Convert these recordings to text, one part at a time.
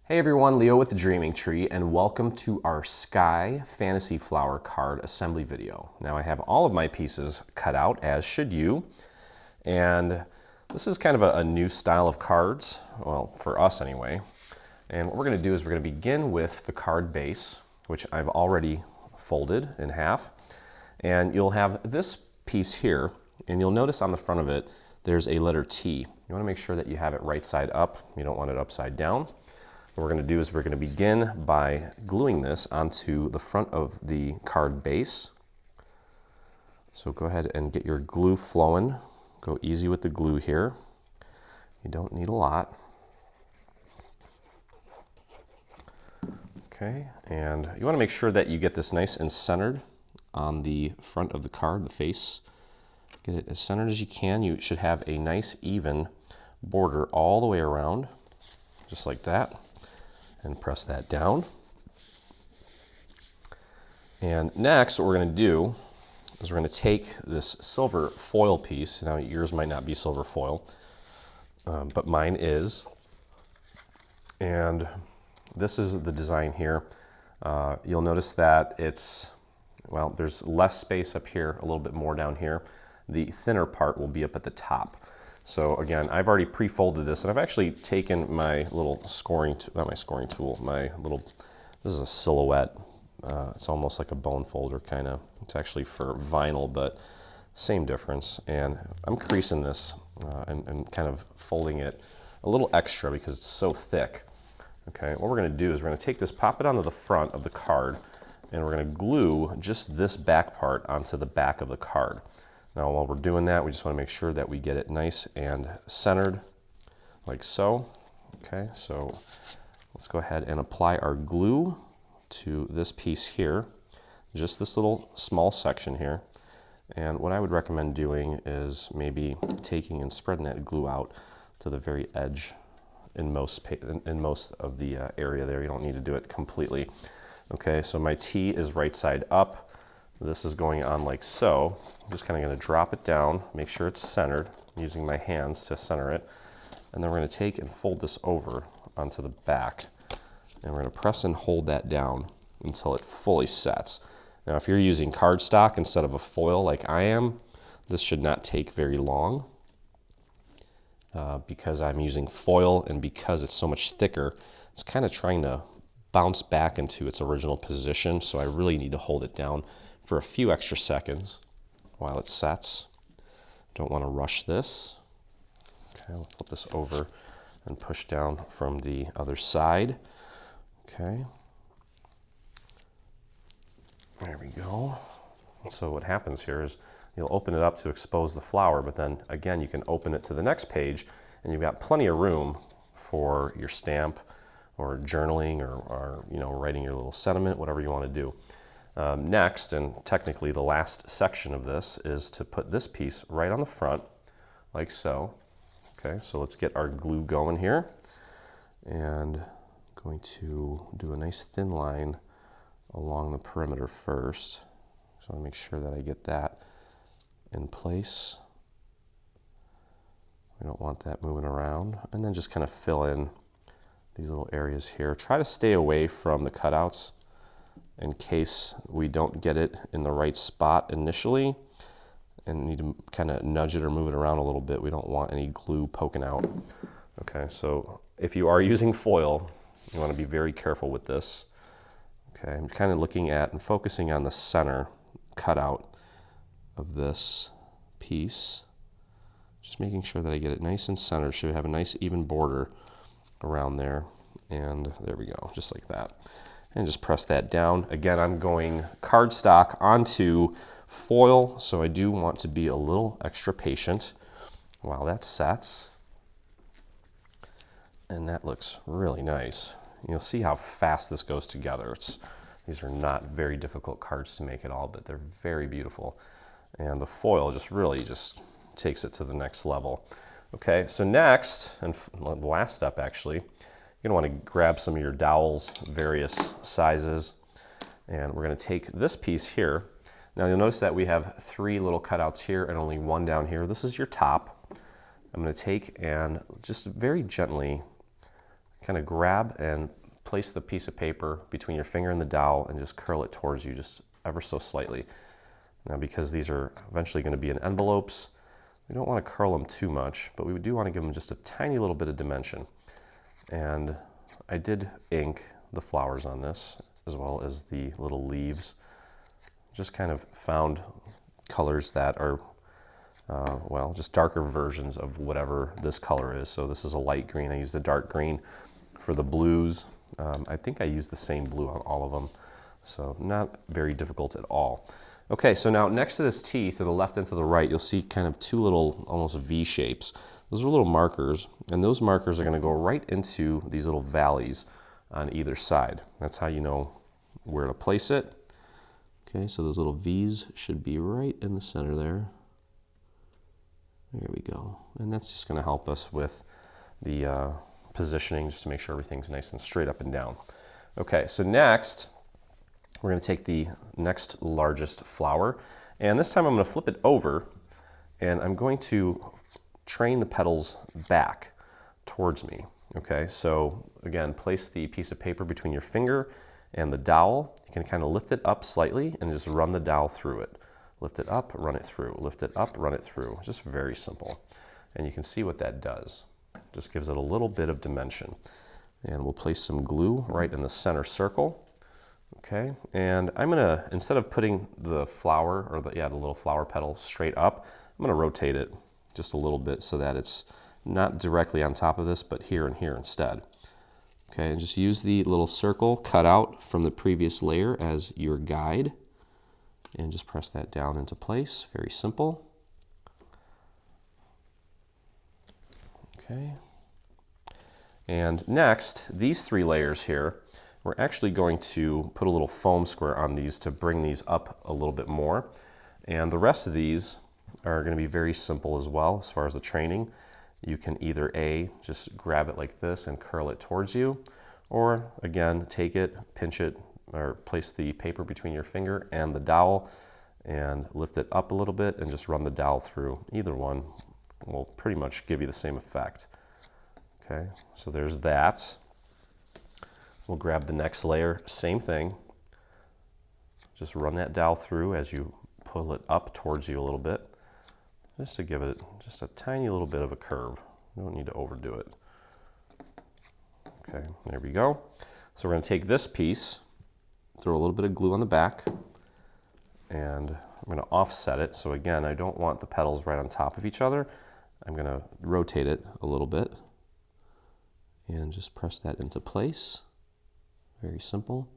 Hey everyone, Leo with the Dreaming Tree, and welcome to our Sky Fantasy Flower card assembly video. Now I have all of my pieces cut out, as should you, and this is kind of a new style of cards, well, for us anyway. And what we're going to do is we're going to begin with the card base, which I've already folded in half, and you'll have this piece here, and you'll notice on the front of it there's a letter T. You want to make sure that you have it right side up, you don't want it upside down. What we're going to do is we're going to begin by gluing this onto the front of the card base. So go ahead and get your glue flowing. Go easy with the glue here. You don't need a lot. Okay, and you want to make sure that you get this nice and centered on the front of the card, the face. Get it as centered as you can. You should have a nice even border all the way around, just like that. And press that down. And next, what we're going to do is we're going to take this silver foil piece. Now, yours might not be silver foil, but mine is. And this is the design here. You'll notice that well, there's less space up here, a little bit more down here. The thinner part will be up at the top. So again, I've already pre-folded this, and I've actually taken my little this is a silhouette. It's almost like a bone folder kind of. It's actually for vinyl, but same difference. And I'm creasing this and kind of folding it a little extra because it's so thick. Okay, what we're gonna do is we're gonna take this, pop it onto the front of the card, and we're gonna glue just this back part onto the back of the card. Now, while we're doing that, we just want to make sure that we get it nice and centered, like so. Okay, so let's go ahead and apply our glue to this piece here, just this little small section here. And what I would recommend doing is maybe taking and spreading that glue out to the very edge in most of the area there. You don't need to do it completely. Okay, so my T is right side up. This is going on like so. I'm just kind of going to drop it down, make sure it's centered, using my hands to center it. And then we're going to take and fold this over onto the back. And we're going to press and hold that down until it fully sets. Now, if you're using cardstock instead of a foil like I am, this should not take very long. Because I'm using foil and because it's so much thicker, it's kind of trying to bounce back into its original position. So I really need to hold it down for a few extra seconds while it sets. Don't want to rush this. Okay, I'll flip this over and push down from the other side. Okay. There we go. So what happens here is you'll open it up to expose the flower, but then again, you can open it to the next page and you've got plenty of room for your stamp or journaling or writing your little sentiment, whatever you want to do. Next, and technically the last section of this, is to put this piece right on the front, like so. Okay, so let's get our glue going here. And I'm going to do a nice thin line along the perimeter first. So I want to make sure that I get that in place. We don't want that moving around. And then just kind of fill in these little areas here. Try to stay away from the cutouts in case we don't get it in the right spot initially and need to kind of nudge it or move it around a little bit. We don't want any glue poking out. Okay, so if you are using foil, you want to be very careful with this. Okay, I'm kind of looking at and focusing on the center cutout of this piece. Just making sure that I get it nice and centered. Should have a nice even border around there. And there we go, just like that. And just press that down. Again, I'm going cardstock onto foil, so I do want to be a little extra patient while that sets. And that looks really nice. You'll see how fast this goes together. These are not very difficult cards to make at all, but they're very beautiful. And the foil just really takes it to the next level. Okay, so next, and the last step actually, you're going to want to grab some of your dowels, various sizes, and we're going to take this piece here. Now you'll notice that we have 3 little cutouts here and only 1 down here. This is your top. I'm going to take and just very gently kind of grab and place the piece of paper between your finger and the dowel and just curl it towards you just ever so slightly. Now, because these are eventually going to be in envelopes, we don't want to curl them too much, but we do want to give them just a tiny little bit of dimension. And I did ink the flowers on this as well as the little leaves. Just kind of found colors that are, well, just darker versions of whatever this color is. So this is a light green. I used a dark green for the blues. I think I used the same blue on all of them, so not very difficult at all. Okay, so now next to this T, to the left and to the right, you'll see kind of two little almost V shapes. Those are little markers, and those markers are going to go right into these little valleys on either side. That's how you know where to place it. Okay, so those little V's should be right in the center there. There we go. And that's just going to help us with the positioning, just to make sure everything's nice and straight up and down. Okay, so next, we're going to take the next largest flower, and this time I'm going to flip it over, and I'm going to train the petals back towards me. Okay, so again, place the piece of paper between your finger and the dowel. You can kind of lift it up slightly and just run the dowel through it. Lift it up, run it through. Lift it up, run it through. Just very simple. And you can see what that does. Just gives it a little bit of dimension. And we'll place some glue right in the center circle. Okay, and I'm gonna, instead of putting the flower, or the little flower petal straight up, I'm gonna rotate it just a little bit so that it's not directly on top of this, but here and here instead. Okay, and just use the little circle cut out from the previous layer as your guide, and just press that down into place. Very simple. Okay. And next, these three layers here, we're actually going to put a little foam square on these to bring these up a little bit more. And the rest of these are going to be very simple as well as far as the training. You can either just grab it like this and curl it towards you, or again, take it, pinch it, or place the paper between your finger and the dowel and lift it up a little bit and just run the dowel through. Either one will pretty much give you the same effect. Okay, so there's that. We'll grab the next layer, same thing. Just run that dowel through as you pull it up towards you a little bit, just to give it just a tiny little bit of a curve. You don't need to overdo it. Okay, there we go. So we're going to take this piece, throw a little bit of glue on the back, and I'm going to offset it. So again, I don't want the petals right on top of each other. I'm going to rotate it a little bit and just press that into place. Very simple.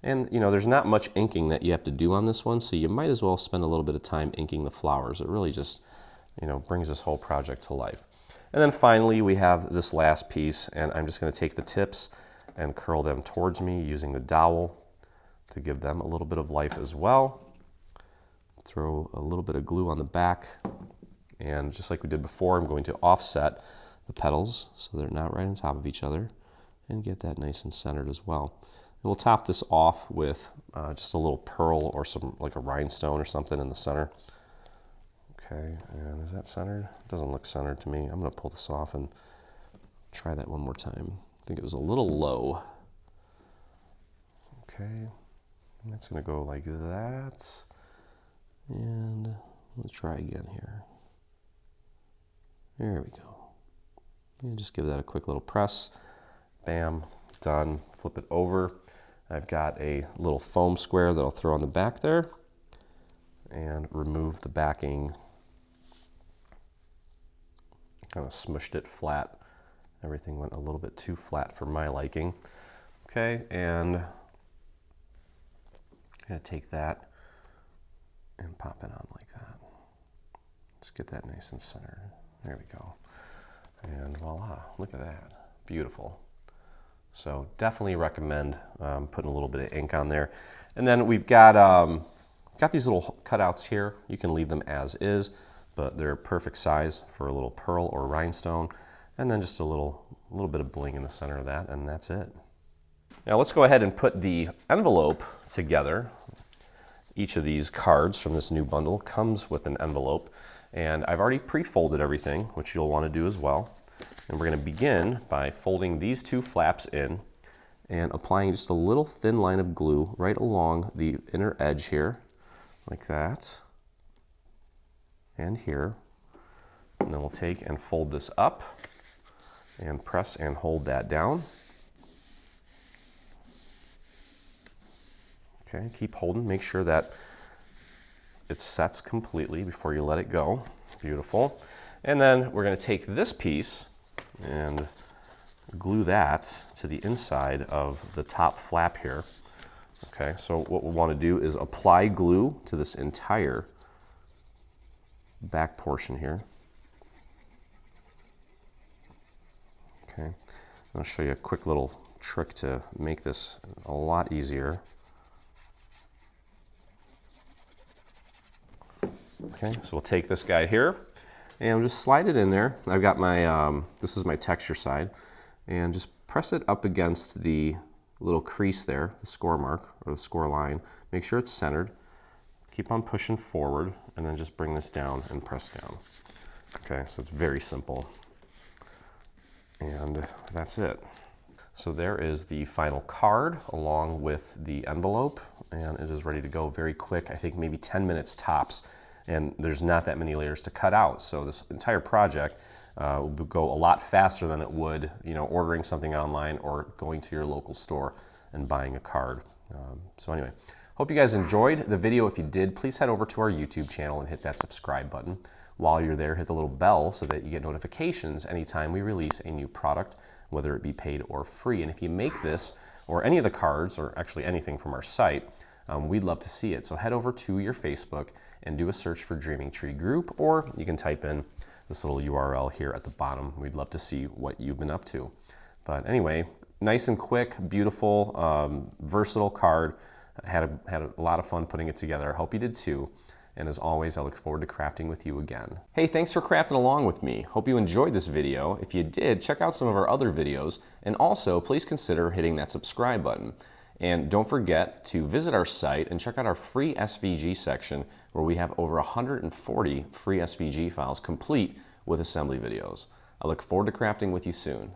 And you know, there's not much inking that you have to do on this one, so you might as well spend a little bit of time inking the flowers. It really just, you know, brings this whole project to life. And then finally, we have this last piece, and I'm just going to take the tips and curl them towards me using the dowel to give them a little bit of life as well. Throw a little bit of glue on the back, and just like we did before, I'm going to offset the petals so they're not right on top of each other, and get that nice and centered as well. And we'll top this off with just a little pearl or some, like a rhinestone or something in the center. Okay, and is that centered? It doesn't look centered to me. I'm going to pull this off and try that one more time. I think it was a little low. Okay, and that's going to go like that. And let's try again here. There we go. And just give that a quick little press. Bam, done. Flip it over. I've got a little foam square that I'll throw on the back there and remove the backing. Kind of smushed it flat. Everything went a little bit too flat for my liking. Okay, and I'm gonna take that and pop it on like that. Just get that nice and centered. There we go. And voila, look at that. Beautiful. So definitely recommend putting a little bit of ink on there. And then we've got these little cutouts here. You can leave them as is, but they're perfect size for a little pearl or rhinestone. And then just a little bit of bling in the center of that, and that's it. Now let's go ahead and put the envelope together. Each of these cards from this new bundle comes with an envelope, and I've already pre-folded everything, which you'll want to do as well. And we're going to begin by folding these two flaps in and applying just a little thin line of glue right along the inner edge here, like that, and here. And then we'll take and fold this up and press and hold that down. Okay, keep holding, make sure that it sets completely before you let it go. Beautiful. And then we're going to take this piece and glue that to the inside of the top flap here. Okay, so what we want to do is apply glue to this entire back portion here. Okay, I'll show you a quick little trick to make this a lot easier. Okay, so we'll take this guy here and we'll just slide it in there. I've got my, this is my texture side, and just press it up against the little crease there, the score mark or the score line. Make sure it's centered. Keep on pushing forward and then just bring this down and press down. Okay, so it's very simple. And that's it. So there is the final card along with the envelope, and it is ready to go very quick. I think maybe 10 minutes tops. And there's not that many layers to cut out. So this entire project will go a lot faster than it would, ordering something online or going to your local store and buying a card. So anyway, hope you guys enjoyed the video. If you did, please head over to our YouTube channel and hit that subscribe button. While you're there, hit the little bell so that you get notifications anytime we release a new product, whether it be paid or free. And if you make this or any of the cards, or actually anything from our site, we'd love to see it. So head over to your Facebook and do a search for Dreaming Tree Group, or you can type in this little URL here at the bottom. We'd love to see what you've been up to. But anyway, nice and quick, beautiful, versatile card. Had a lot of fun putting it together. I hope you did too. And as always, I look forward to crafting with you again. Hey, thanks for crafting along with me. Hope you enjoyed this video. If you did, check out some of our other videos, and also please consider hitting that subscribe button. And don't forget to visit our site and check out our free SVG section, where we have over 140 free SVG files complete with assembly videos. I look forward to crafting with you soon.